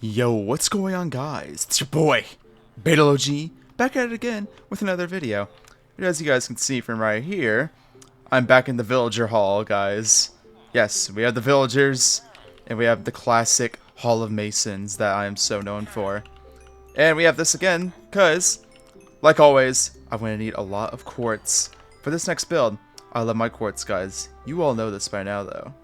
Yo, what's going on, guys? It's your boy, BetaLOG, back at it again with another video. And as you guys can see from right here, I'm back in the villager hall, guys. Yes, we have the villagers, and we have the classic Hall of Masons that I am so known for. And we have this again, because, like always, I'm going to need a lot of quartz for this next build. I love my quartz, guys. You all know this by now, though.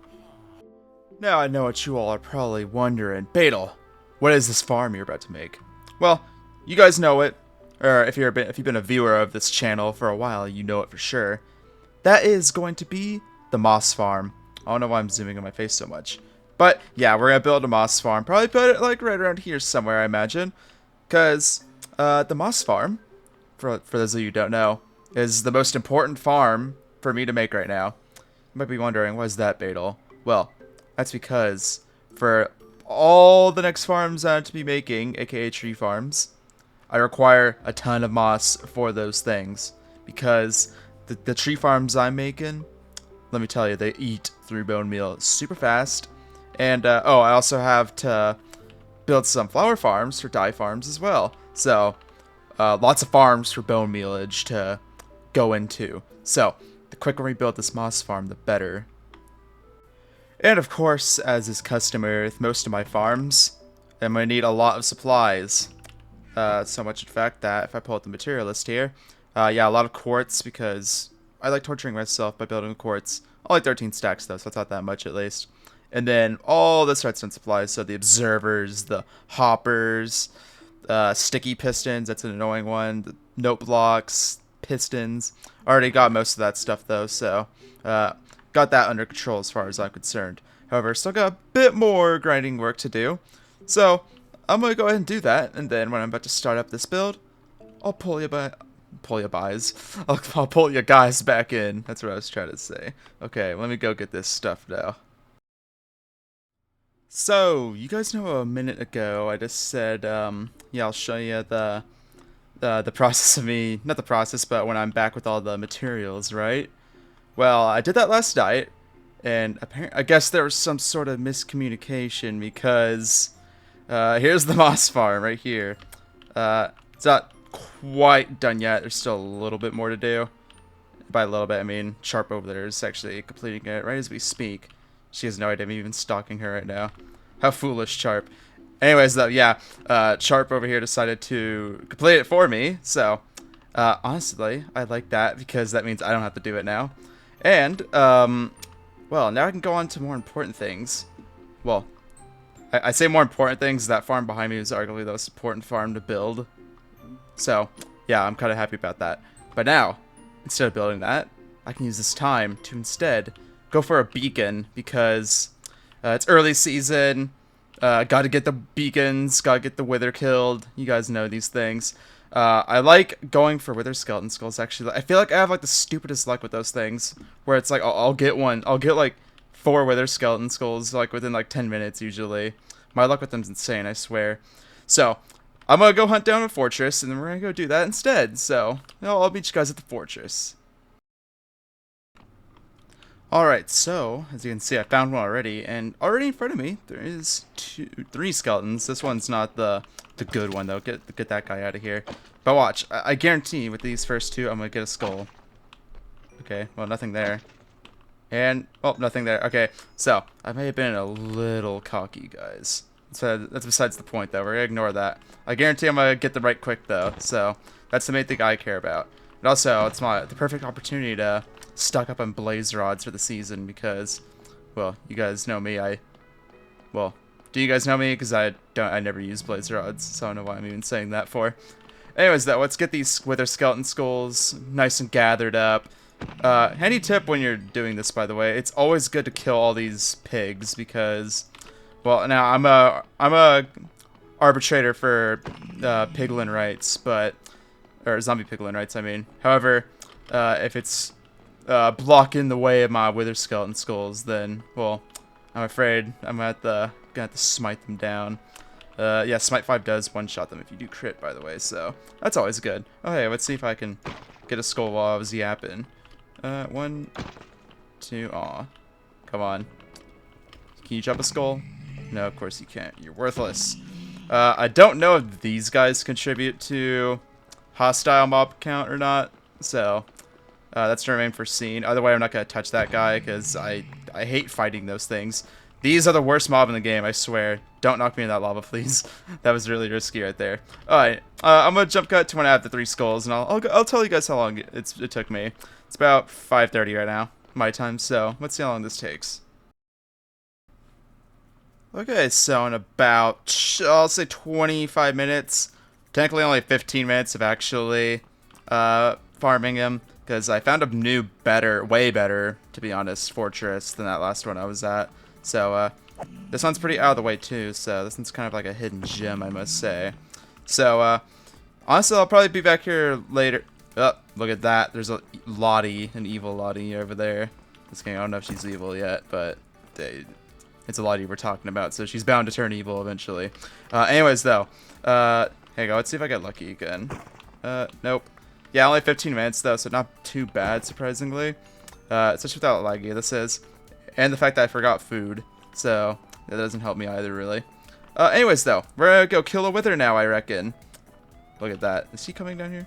Now I know what you all are probably wondering. Betel, what is this farm you're about to make? Well, you guys know it, or if you've been a viewer of this channel for a while, you know it for sure. That is going to be the moss farm. I don't know why I'm zooming on my face so much. But yeah, we're gonna build a moss farm. Probably put it like right around here somewhere, I imagine. Cause the moss farm, for those of you who don't know, is the most important farm for me to make right now. You might be wondering, why is that, Betel? Well, that's because for all the next farms I'm to be making, aka tree farms, I require a ton of moss for those things. Because the tree farms I'm making, let me tell you, they eat through bone meal super fast. And, oh, I also have to build some flower farms for dye farms as well. So, lots of farms for bone mealage to go into. So, the quicker we build this moss farm, the better. And of course, as is customary with most of my farms, I'm going to need a lot of supplies. So much in fact that if I pull up the material list here, yeah, a lot of quartz because I like torturing myself by building quartz. Only 13 stacks though, so it's not that much at least. And then all this redstone supplies, so the observers, the hoppers, sticky pistons, that's an annoying one, the note blocks, pistons. I already got most of that stuff though, so got that under control as far as I'm concerned. However, still got a bit more grinding work to do. So, I'm going to go ahead and do that, and then when I'm about to start up this build, I'll pull you guys. I'll pull you guys back in. That's what I was trying to say. Okay, let me go get this stuff now. So, you guys know a minute ago I just said, yeah, I'll show you the process of me, not the process, but when I'm back with all the materials, right? Well, I did that last night, and apparently, I guess there was some sort of miscommunication because here's the moss farm right here. It's not quite done yet. There's still a little bit more to do. By a little bit, I mean Sharp over there is actually completing it right as we speak. She has no idea I'm even stalking her right now. How foolish, Sharp. Anyways, though, yeah, Sharp over here decided to complete it for me. So, honestly, I like that because that means I don't have to do it now. And, well, now I can go on to more important things. Well, I say more important things. That farm behind me is arguably the most important farm to build. So, yeah, I'm kind of happy about that. But now, instead of building that, I can use this time to instead go for a beacon because it's early season. Gotta get the beacons, gotta get the wither killed. You guys know these things. I like going for wither skeleton skulls, actually. I feel like I have, like, the stupidest luck with those things. Where it's like, I'll get one. I'll get, like, 4 wither skeleton skulls, like, within, like, 10 minutes, usually. My luck with them's insane, I swear. So, I'm gonna go hunt down a fortress, and then we're gonna go do that instead. So, I'll meet you guys at the fortress. Alright, so, as you can see, I found one already, and already in front of me, there is 3 skeletons. This one's not the good one, though. Get that guy out of here. But watch, I guarantee with these first 2, I'm gonna get a skull. Okay, well, nothing there. And, oh, nothing there. Okay, so, I may have been a little cocky, guys. So, that's besides the point, though. We're gonna ignore that. I guarantee I'm gonna get the right quick, though, so, that's the main thing I care about. And also, it's the perfect opportunity to stock up on blaze rods for the season because, well, you guys know me. Well, do you guys know me? Because I never use blaze rods, so I don't know why I'm even saying that for. Anyways, though, let's get these wither skeleton skulls nice and gathered up. Handy tip when you're doing this, by the way, it's always good to kill all these pigs because, well, now I'm a arbitrator for piglin rights, or zombie piglin rights, I mean. However, if it's blocking the way of my wither skeleton skulls, then, well, I'm afraid I'm gonna have to smite them down. Yeah, smite 5 does one-shot them if you do crit, by the way, so that's always good. Okay, let's see if I can get a skull while I was yapping. 1, 2, aw. Come on. Can you jump a skull? No, of course you can't. You're worthless. I don't know if these guys contribute to hostile mob count or not, so that's to remain foreseen. Either way, I'm not going to touch that guy because I hate fighting those things. These are the worst mob in the game, I swear. Don't knock me in that lava, please. That was really risky right there. Alright, I'm going to jump cut to when I have the 3 skulls, and I'll tell you guys how long it took me. It's about 5:30 right now, my time, so let's see how long this takes. Okay, so in about, I'll say 25 minutes, technically only 15 minutes of actually farming him, because I found a new, better, way better, to be honest, fortress than that last one I was at. So, this one's pretty out of the way too, so this one's kind of like a hidden gem, I must say. So, honestly, I'll probably be back here later. Oh, look at that. There's a Lottie, an evil Lottie over there. This game, I don't know if she's evil yet, but it's a Lottie we're talking about, so she's bound to turn evil eventually. Anyways, though, here you go. Let's see if I get lucky again. Nope. Yeah, only 15 minutes, though, so not too bad, surprisingly. Especially without laggy, this is. And the fact that I forgot food, so that doesn't help me either, really. Anyways, though, we're gonna go kill a wither now, I reckon. Look at that. Is he coming down here?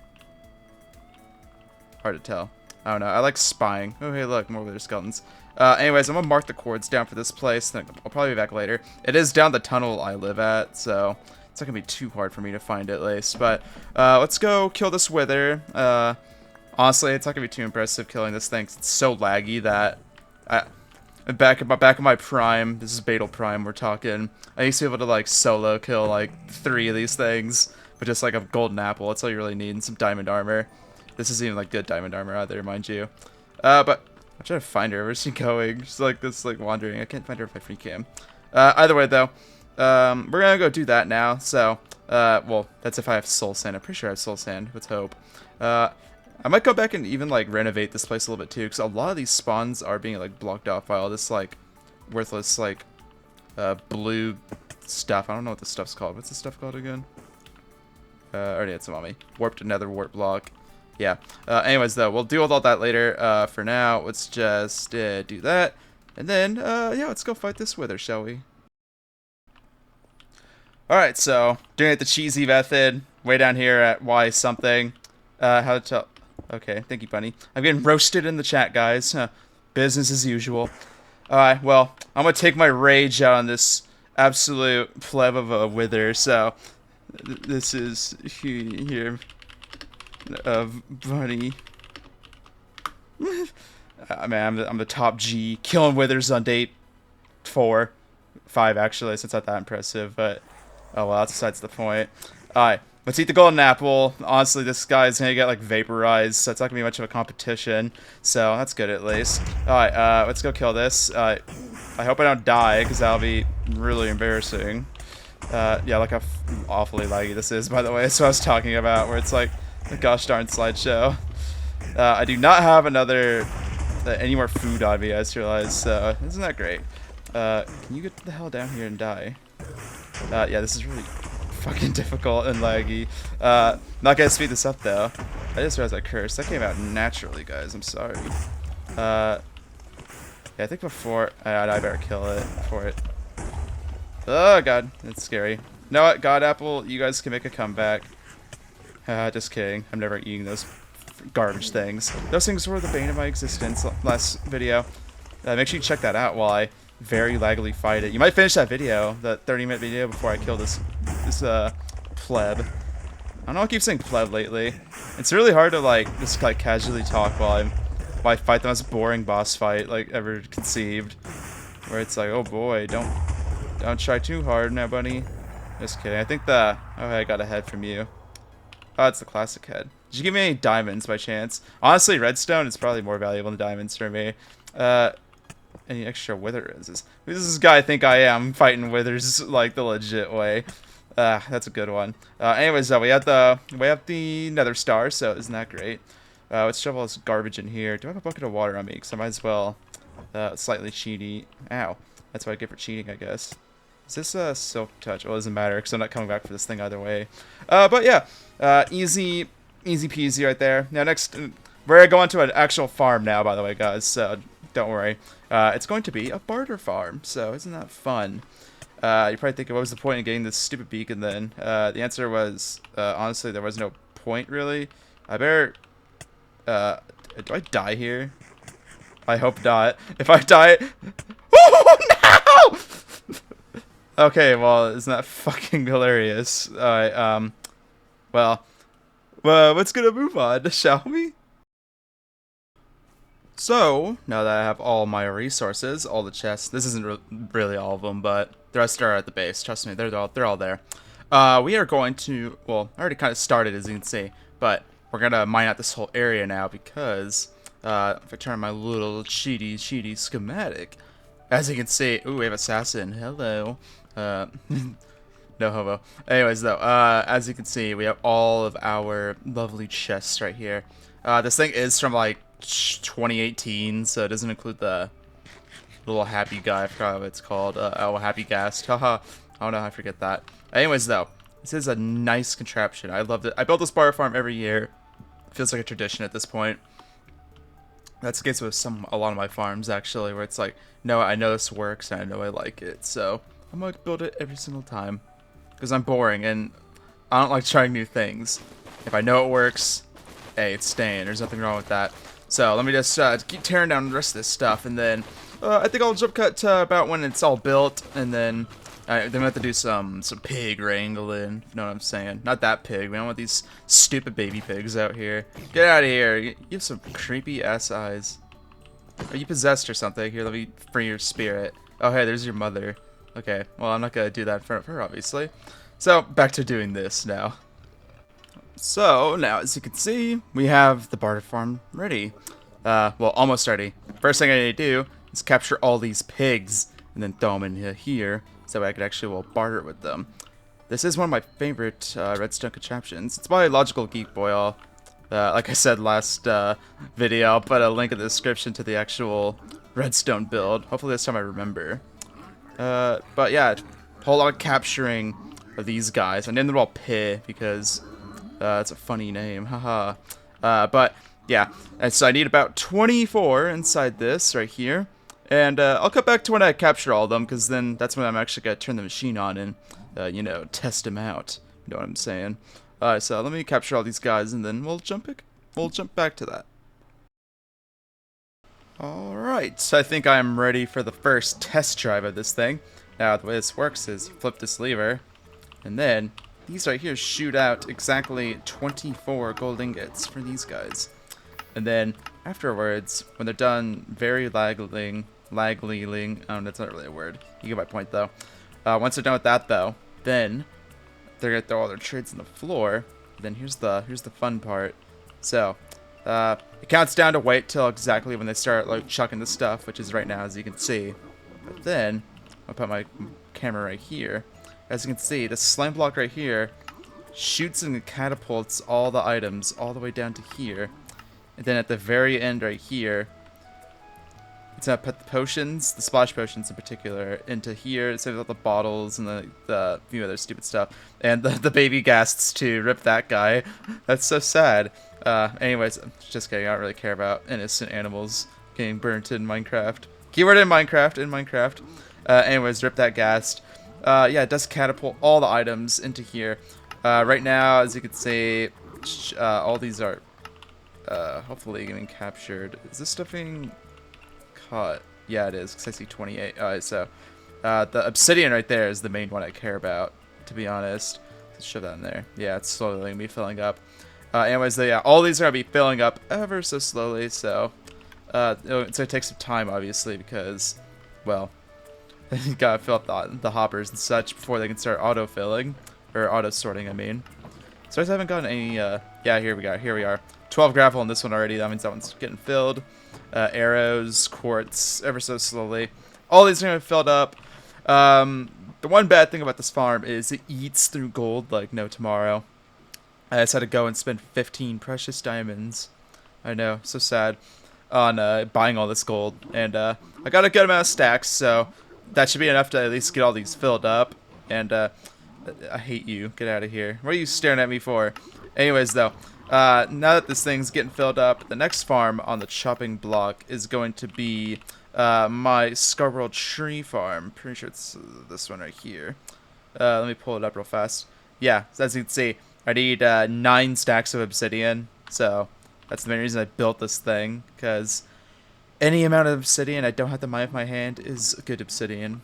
Hard to tell. I don't know. I like spying. Oh, hey, look, more wither skeletons. Anyways, I'm gonna mark the coords down for this place. Then I'll probably be back later. It is down the tunnel I live at, so it's not gonna be too hard for me to find it, at least. But let's go kill this wither. Honestly, it's not gonna be too impressive killing this thing. It's so laggy that back in my prime. This is Beetle Prime. We're talking. I used to be able to like solo kill like 3 of these things, but just like a golden apple. That's all you really need, and some diamond armor. This isn't even like good diamond armor either, mind you. But I'm trying to find her. Where's she going? She's like this, like wandering. I can't find her if I free cam. Either way, though, we're gonna go do that now. So, well, that's if I have soul sand. I'm pretty sure I have soul sand. Let's hope. I might go back and even like renovate this place a little bit too, because a lot of these spawns are being like blocked off by all this like worthless like blue stuff. I don't know what this stuff's called. What's this stuff called again? I already had some on me. Warped another warp block. Yeah. Anyways, though, we'll deal with all that later. For now, let's just do that. And then, yeah, let's go fight this wither, shall we? Alright, so, doing it the cheesy method. Way down here at Y something. How to tell... Okay, thank you, Bunny. I'm getting roasted in the chat, guys. Business as usual. Alright, well, I'm gonna take my rage out on this absolute pleb of a wither, so... This is here... Bunny. Man, I'm the top G. Killing withers on date 4. 5, actually, so it's not that impressive, but... Oh, well, that's besides the point. Alright, let's eat the golden apple. Honestly, this guy's gonna get, like, vaporized, so it's not gonna be much of a competition. So, that's good, at least. Alright, let's go kill this. I hope I don't die, because that'll be really embarrassing. Yeah, look how awfully laggy this is, by the way. That's what I was talking about, where it's like... The gosh darn slideshow. I do not have any more food on me, I just realized, so isn't that great? Can you get the hell down here and die? Yeah, this is really fucking difficult and laggy. Not gonna speed this up though. I just realized I cursed. That came out naturally, guys. I'm sorry. Yeah, I think before I better kill it before it. Oh god, it's scary. You know what, God Apple, you guys can make a comeback. Just kidding. I'm never eating those garbage things. Those things were the bane of my existence last video. Make sure you check that out while I very laggily fight it. You might finish that video, that 30-minute video, before I kill this pleb. I don't know, I keep saying pleb lately. It's really hard to like just like casually talk while I fight the most boring boss fight like ever conceived. Where it's like, oh boy, don't try too hard now, buddy. Just kidding. I think oh, I got a head from you. Oh, it's the classic head. Did you give me any diamonds by chance? Honestly, redstone is probably more valuable than diamonds for me. Any extra wither roses? Who does this guy think I am fighting withers like the legit way? That's a good one. Anyways, we have the nether star, so isn't that great? Let's shove all this garbage in here. Do I have a bucket of water on me? Because I might as well slightly cheaty. Ow. That's what I get for cheating, I guess. Is this a silk touch? Well, it doesn't matter because I'm not coming back for this thing either way. But yeah, easy peasy right there. Now next, we're going to an actual farm now, by the way, guys. So don't worry. It's going to be a barter farm. So isn't that fun? You're probably thinking, what was the point in getting this stupid beacon then? The answer was, honestly, there was no point, really. I better... do I die here? I hope not. If I die... Oh, no! Okay, well, isn't that fucking hilarious? Alright, well, let's gonna move on, shall we? So, now that I have all my resources, all the chests, this isn't really all of them, but the rest are at the base. Trust me, they're all there. We are going to, well, I already kind of started, as you can see, but we're gonna mine out this whole area now because, if I turn on my little cheaty schematic, as you can see, ooh, we have assassin. Hello. No homo. Anyways, though, as you can see, we have all of our lovely chests right here. This thing is from like 2018, so it doesn't include the little happy guy. I forgot what it's called. Oh, happy ghast. Haha. I don't know how I forget that. Anyways, though, this is a nice contraption. I loved it. I build this barter farm every year. It feels like a tradition at this point. That's the case with a lot of my farms, actually, where it's like, no, I know this works and I know I like it, so I'm gonna build it every single time. Because I'm boring and I don't like trying new things. If I know it works, hey, it's staying. There's nothing wrong with that. So let me just keep tearing down the rest of this stuff, and then I think I'll jump cut to about when it's all built, and then we have to do some pig wrangling. You know what I'm saying? Not that pig. We don't want these stupid baby pigs out here. Get out of here. You have some creepy ass eyes. Are you possessed or something? Here, let me free your spirit. Oh, hey, there's your mother. Okay, well, I'm not gonna do that in front of her, obviously. So, back to doing this now. So, now, as you can see, we have the barter farm ready. Well, almost ready. First thing I need to do is capture all these pigs, and then throw them in here, so I could actually, well, barter with them. This is one of my favorite redstone contraptions. It's by Logical Geek Boy. Like I said last video, I'll put a link in the description to the actual redstone build. Hopefully this time I remember. But yeah, a whole lot of capturing of these guys. I named them all P because it's a funny name, haha. But yeah, and so I need about 24 inside this right here. And I'll cut back to when I capture all of them, because then that's when I'm actually going to turn the machine on and, you know, test them out. You know what I'm saying? So let me capture all these guys, and then we'll jump back to that. Alright, so I think I'm ready for the first test drive of this thing. Now, the way this works is you flip this lever, and then these right here shoot out exactly 24 gold ingots for these guys. And then afterwards, when they're done very lagling, I don't know, that's not really a word. You get my point, though. Once they're done with that, though, then they're gonna throw all their trades on the floor. Then here's the fun part. So, it counts down to wait till exactly when they start like chucking the stuff, which is right now, as you can see. But then I'll put my camera right here. As you can see, the slime block right here shoots and catapults all the items all the way down to here. And then at the very end right here, it's gonna put the potions, the splash potions in particular, into here, instead of the bottles and the few other stupid stuff. And the baby ghasts to rip that guy. That's so sad. Anyways, I'm just kidding, I don't really care about innocent animals getting burnt in Minecraft. Keyword in Minecraft. Anyways, rip that ghast. Yeah, it does catapult all the items into here. Right now, as you can see, all these are hopefully getting captured. Is this stuff being caught? Yeah, it is, because I see 28. Alright, so the obsidian right there is the main one I care about, to be honest. Let's shove that in there. Yeah, it's slowly going to be filling up. Anyways, yeah, all these are going to be filling up ever so slowly, so it's going to take some time, obviously, because, well, you got to fill up the hoppers and such before they can start auto-filling, or auto-sorting, I mean. So I haven't gotten any, yeah, here we are. 12 gravel on this one already, that means that one's getting filled. Arrows, quartz, ever so slowly. All these are going to be filled up. The one bad thing about this farm is it eats through gold like no tomorrow. I just had to go and spend 15 precious diamonds. I know, so sad. On buying all this gold. And I got a good amount of stacks, so that should be enough to at least get all these filled up. And I hate you. Get out of here. What are you staring at me for? Anyways, though, now that this thing's getting filled up, the next farm on the chopping block is going to be my Scarborough tree farm. Pretty sure it's this one right here. Let me pull it up real fast. Yeah, so as you can see, I need 9 stacks of obsidian. So that's the main reason I built this thing, because any amount of obsidian I don't have to mine with my hand is good obsidian,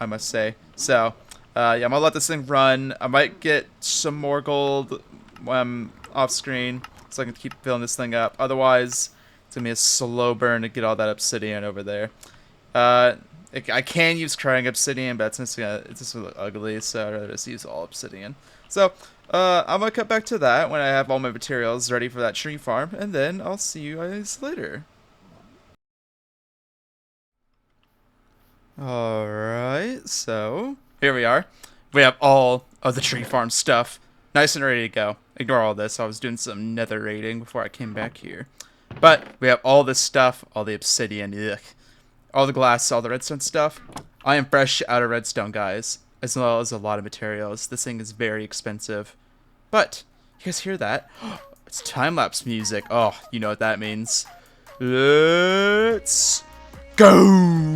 I must say. So, yeah, I'm gonna let this thing run. I might get some more gold off screen, so I can keep filling this thing up. Otherwise, it's gonna be a slow burn to get all that obsidian over there. I can use crying obsidian, but it's just gonna look ugly, so I'd rather just use all obsidian. So, I'm gonna cut back to that when I have all my materials ready for that tree farm, and then I'll see you guys later. Alright, so here we are. We have all of the tree farm stuff nice and ready to go. Ignore all this, I was doing some nether raiding before I came back here. But we have all this stuff, all the obsidian, ugh, all the glass, all the redstone stuff. I am fresh out of redstone, guys, as well as a lot of materials. This thing is very expensive. But, you guys hear that? It's time-lapse music. Oh, you know what that means. Let's go!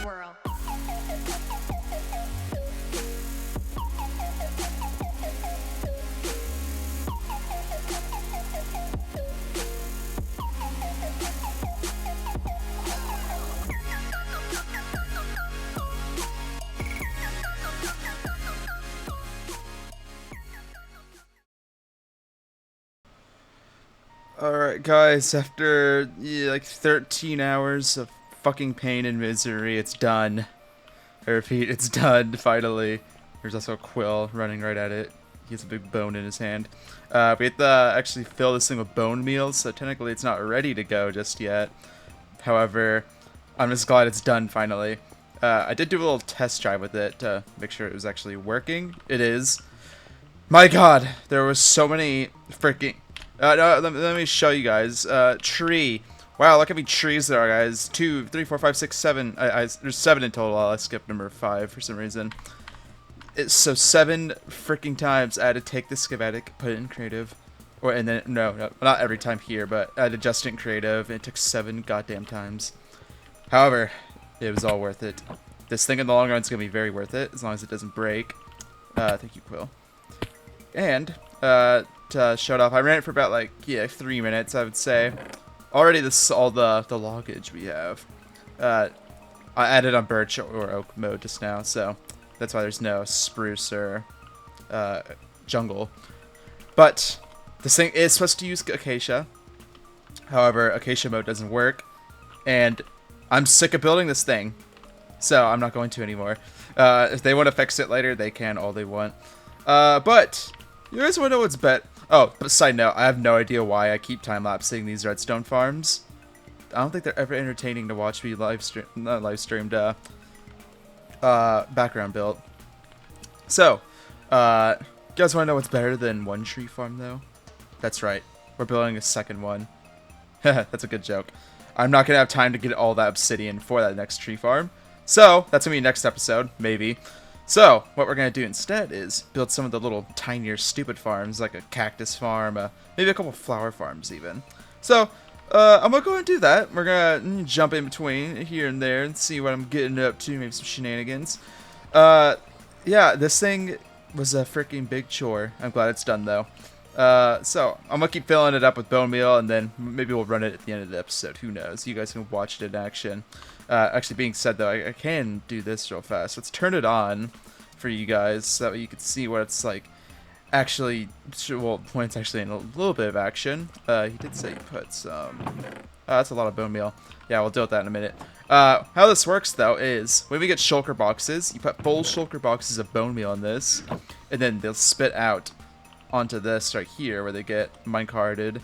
Swirl. Alright, guys, after like 13 hours of fucking pain and misery, it's done. I repeat, it's done, finally. There's also a quill running right at it. He has a big bone in his hand. We have to actually fill this thing with bone meal, so technically it's not ready to go just yet. However, I'm just glad it's done finally. I did do a little test drive with it to make sure it was actually working. It is. My god, there was so many freaking... no, let me show you guys. Tree. Wow, look how many trees there are, guys. 2, 3, 4, 5, 6, 7. There's 7 in total. I skipped number 5 for some reason. So 7 freaking times I had to take the schematic, put it in creative. And then, no, not every time here, but I had to adjust it in creative. And it took 7 goddamn times. However, it was all worth it. This thing in the long run is going to be very worth it, as long as it doesn't break. Thank you, Quill. And, to show it off, I ran it for about, like, 3 minutes, I would say. Already, this is all the loggage we have. I added on birch or oak mode just now, so that's why there's no spruce or jungle. But this thing is supposed to use acacia. However, acacia mode doesn't work, and I'm sick of building this thing, so I'm not going to anymore. If they want to fix it later, they can all they want. But you guys want to know what's bet? Oh, but side note, I have no idea why I keep time-lapsing these redstone farms. I don't think they're ever entertaining to watch me live-streamed background build. So, you guys want to know what's better than one tree farm, though? That's right. We're building a second one. That's a good joke. I'm not going to have time to get all that obsidian for that next tree farm. So, that's going to be next episode, maybe. So, what we're going to do instead is build some of the little tinier stupid farms, like a cactus farm, maybe a couple flower farms even. So, I'm going to go and do that. We're going to jump in between here and there and see what I'm getting up to, maybe some shenanigans. Yeah, this thing was a freaking big chore. I'm glad it's done, though. So, I'm going to keep filling it up with bone meal, and then maybe we'll run it at the end of the episode. Who knows? You guys can watch it in action. Actually, being said, though, I can do this real fast. Let's turn it on for you guys so that way you can see what it's like actually, well, points actually in a little bit of action. He did say he put some. That's a lot of bone meal. Yeah, we'll deal with that in a minute. How this works though is when we get shulker boxes, you put full shulker boxes of bone meal in this, and then they'll spit out onto this right here where they get minecart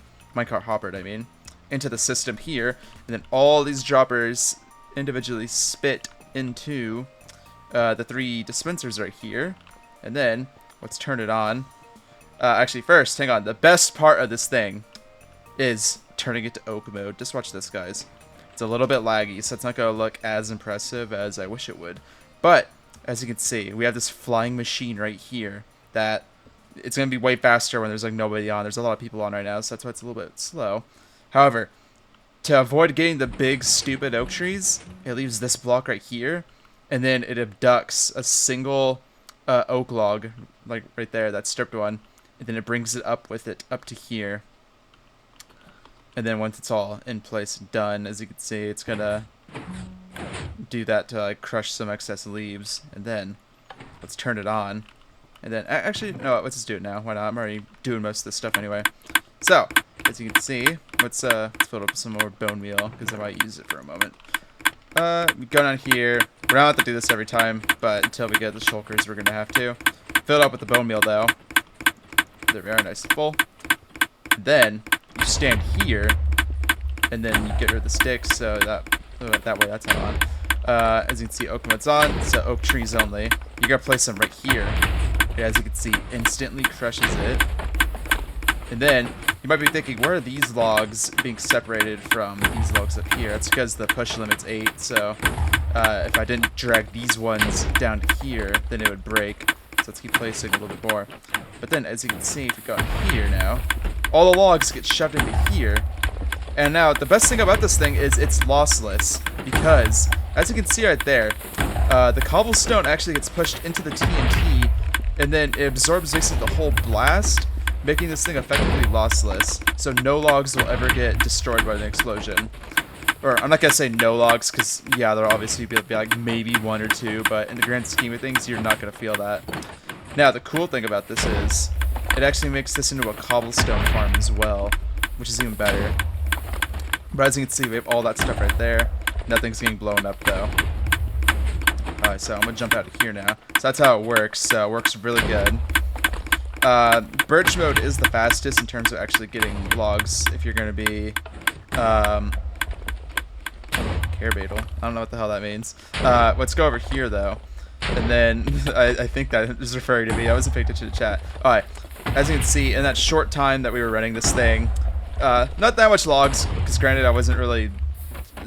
hoppered, I mean, into the system here, and then all these droppers individually spit into the 3 dispensers right here, and then let's turn it on. Actually, first, hang on. The best part of this thing is turning it to oak mode. Just watch this, guys. It's a little bit laggy, so it's not going to look as impressive as I wish it would. But, as you can see, we have this flying machine right here that it's going to be way faster when there's like nobody on. There's a lot of people on right now, so that's why it's a little bit slow. However, to avoid getting the big, stupid oak trees, it leaves this block right here, and then it abducts a single oak log, like right there, that stripped one, and then it brings it up with it up to here. And then once it's all in place and done, as you can see, it's gonna do that to like crush some excess leaves. And then let's turn it on. And then actually, no, let's just do it now. Why not? I'm already doing most of this stuff anyway. So as you can see, let's fill it up with some more bone meal because I might use it for a moment. We go down here. We don't have to do this every time, but until we get the shulkers, we're gonna have to fill it up with the bone meal though. There we are, nice and full. And then you stand here, and then you get rid of the sticks, so that way that's not on. As you can see, oak mode's on, so oak trees only. You gotta place them right here. Yeah, as you can see, instantly crushes it. And then you might be thinking, where are these logs being separated from these logs up here? That's because the push limit's 8, so if I didn't drag these ones down to here, then it would break. So let's keep placing a little bit more. But then, as you can see, if we go here now, all the logs get shoved into here. And now, the best thing about this thing is it's lossless, because, as you can see right there, the cobblestone actually gets pushed into the TNT, and then it absorbs basically the whole blast, making this thing effectively lossless, so no logs will ever get destroyed by the explosion. Or, I'm not gonna say no logs, because, yeah, there'll obviously be like maybe 1 or 2, but in the grand scheme of things, you're not gonna feel that. Now, the cool thing about this is, it actually makes this into a cobblestone farm as well, which is even better. But as you can see, we have all that stuff right there. Nothing's getting blown up, though. Alright, so I'm gonna jump out of here now. So that's how it works, so it works really good. Birch mode is the fastest in terms of actually getting logs if you're gonna be, care beetle. I don't know what the hell that means. Let's go over here, though. And then, I think that is referring to me. I wasn't paying attention to chat. Alright, as you can see, in that short time that we were running this thing, not that much logs, because granted I wasn't really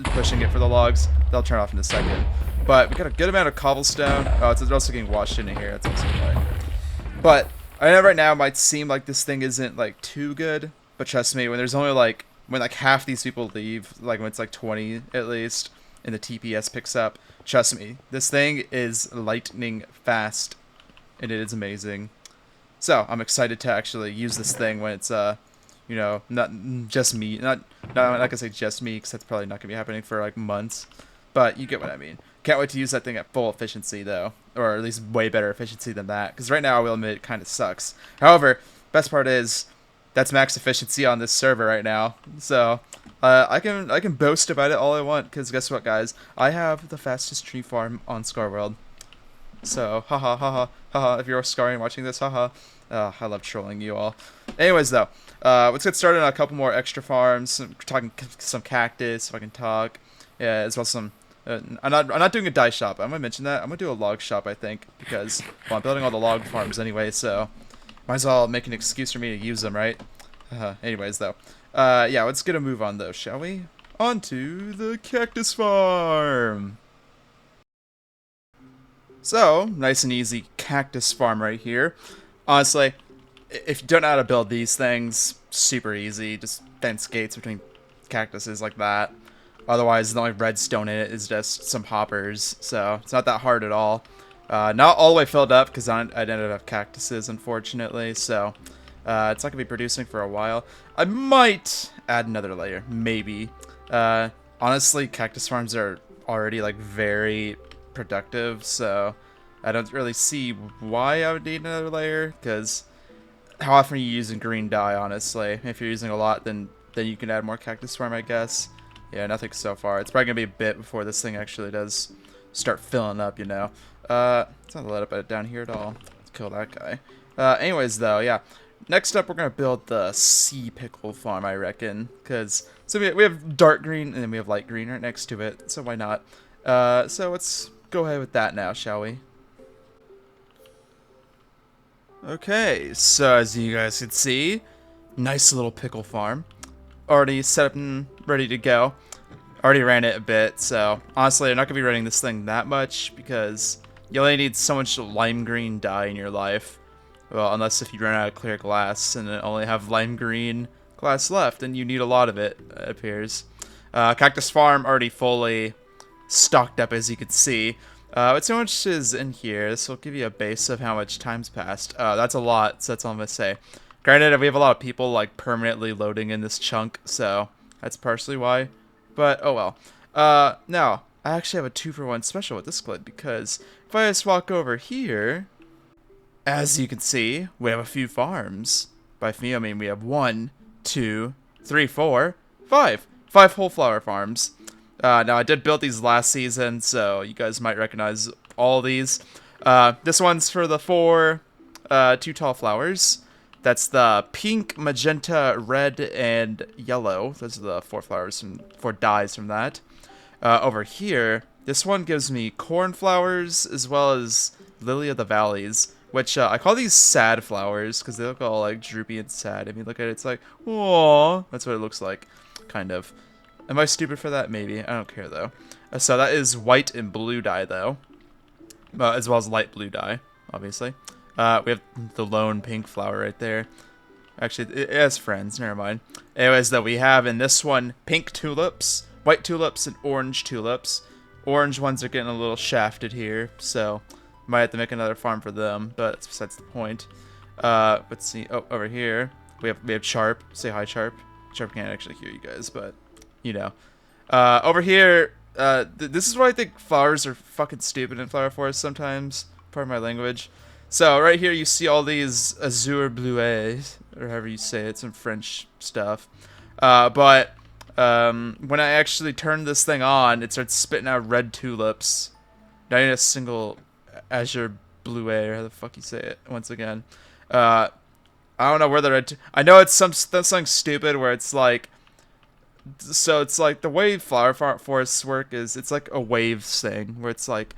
pushing it for the logs. They'll turn off in a second. But we got a good amount of cobblestone. Oh, it's also getting washed into here. That's also why. But, I know right now it might seem like this thing isn't, like, too good. But trust me, when there's only, like, when, like, half these people leave, like, when it's, like, 20 at least, and the TPS picks up, trust me, this thing is lightning fast, and it is amazing. So, I'm excited to actually use this thing when it's, you know, not just me, I'm not gonna say just me, because that's probably not gonna be happening for, like, months, but you get what I mean. Can't wait to use that thing at full efficiency, though, or at least way better efficiency than that, because right now, I will admit, it kind of sucks. However, best part is, that's max efficiency on this server right now, so I can boast about it all I want, because guess what, guys? I have the fastest tree farm on Scarworld. So, haha, haha, haha, if you're scarring watching this, haha. I love trolling you all. Anyways, though, let's get started on a couple more extra farms. Talking some cactus, if I can talk. Yeah, as well as some. I'm not doing a dye shop. I'm gonna mention that. I'm gonna do a log shop, I think, because well, I'm building all the log farms anyway, so might as well make an excuse for me to use them, right? Anyways, though, yeah, let's get a move on, though, shall we? On to the cactus farm. So, nice and easy cactus farm right here. Honestly, if you don't know how to build these things, super easy. Just fence gates between cactuses like that. Otherwise, the only redstone in it is just some hoppers, so it's not that hard at all. Not all the way filled up, because I didn't have cactuses, unfortunately, so it's not going to be producing for a while. I might add another layer, maybe. Honestly, cactus farms are already, like, very productive, so I don't really see why I would need another layer, because how often are you using green dye, honestly. If you're using a lot, then you can add more cactus farm, I guess. Yeah, nothing so far. It's probably gonna be a bit before this thing actually does start filling up, you know. It's not let up down here at all. Let's kill that guy. Anyways, though, yeah. Next up, we're gonna build the sea pickle farm, I reckon, because so we have dark green and then we have light green right next to it. So why not? So let's go ahead with that now, shall we? Okay, so as you guys can see, nice little pickle farm. Already set up and ready to go. Already ran it a bit, so honestly, I'm not going to be running this thing that much because you only need so much lime green dye in your life. Well, unless if you run out of clear glass and then only have lime green glass left, and you need a lot of it, it appears. Cactus farm already fully stocked up, as you can see. But so much is in here. This will give you a base of how much time's passed. That's a lot, so that's all I'm going to say. Granted, we have a lot of people like permanently loading in this chunk, so that's partially why. But, oh well. Now, I actually have a 2-for-1 special with this glitch, because if I just walk over here, as you can see, we have a few farms. By few, I mean we have 1, 2, 3, 4, 5. 5 whole flower farms. Now, I did build these last season, so you guys might recognize all these. This one's for the 4 too tall flowers. That's the pink, magenta, red, and yellow. Those are the 4 flowers and 4 dyes from that. Over here, this one gives me cornflowers as well as lily of the valleys, which I call these sad flowers because they look all like droopy and sad. I mean, look at it, it's like, aww. That's what it looks like, kind of. Am I stupid for that? Maybe. I don't care, though. So that is white and blue dye, though. As well as light blue dye, obviously. We have the lone pink flower right there. Actually, it has friends. Never mind. Anyways, though, we have in this one pink tulips, white tulips, and orange tulips. Orange ones are getting a little shafted here, so might have to make another farm for them, but that's besides the point. Let's see. Oh, over here, we have Sharp. Say hi, Sharp. Sharp can't actually hear you guys, but you know. Over here, this is why I think flowers are fucking stupid in flower forests sometimes. Pardon my language. So right here you see all these azure bleuets, or however you say it, some French stuff. But when I actually turn this thing on, it starts spitting out red tulips. Not even a single azure bleuet, or how the fuck you say it, once again. I don't know where the red... I know it's something stupid where it's like... So it's like the way flower forests work is it's like a waves thing where it's like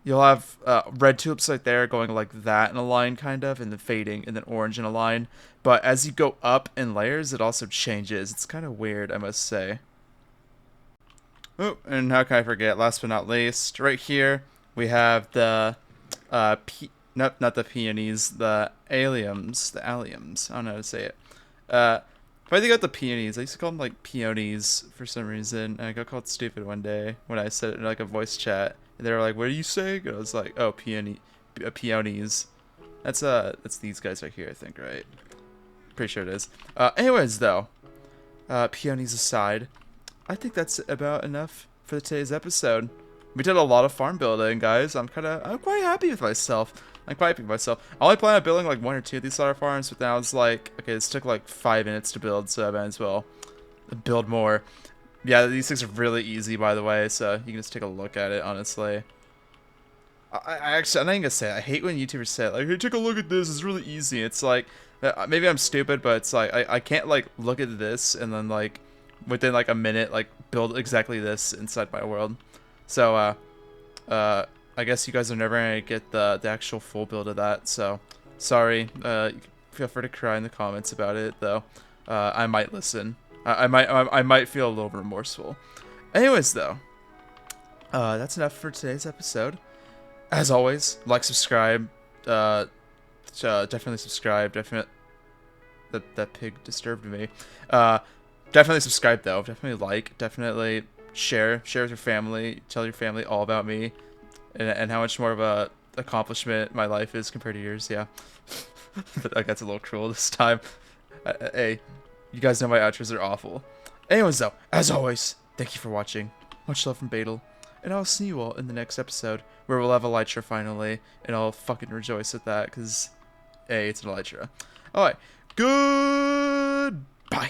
you'll have red tulips right there going like that in a line kind of, and then fading, and then orange in a line. But as you go up in layers, it also changes. It's kind of weird, I must say. Oh, and how can I forget? Last but not least, right here we have the not the peonies, the alliums, the alliums. I don't know how to say it. If I think about the peonies, I used to call them like peonies for some reason, and I got called stupid one day when I said it in like a voice chat, and they were like, "What are you saying?" And I was like, "Oh, peonies." That's these guys right here, I think, right? Pretty sure it is. Anyways, though, peonies aside, I think that's about enough for today's episode. We did a lot of farm building, guys. I'm quite happy with myself. I'm quite happy with myself. I only plan on building like 1 or 2 of these solar farms, but then I was like, okay, this took like 5 minutes to build, so I might as well build more. Yeah, these things are really easy, by the way, so you can just take a look at it, honestly. I actually, I'm not even gonna say it. I hate when YouTubers say it, like, hey, take a look at this, it's really easy. It's like, maybe I'm stupid, but it's like, I can't like look at this and then like, within like a minute, like build exactly this inside my world. So, I guess you guys are never gonna get the actual full build of that, so sorry. Feel free to cry in the comments about it, though. I might listen. I might feel a little remorseful. Anyways, though, that's enough for today's episode. As always, like, subscribe. Definitely subscribe. That pig disturbed me. Definitely subscribe though. Definitely like. Definitely share with your family. Tell your family all about me. And how much more of a accomplishment my life is compared to yours, yeah. But that's a little cruel this time. Hey, you guys know my outros are awful. Anyways, though, as always, thank you for watching. Much love from Badal. And I'll see you all in the next episode, where we'll have Elytra finally, and I'll fucking rejoice at that, because, hey, it's an Elytra. Alright, goodbye.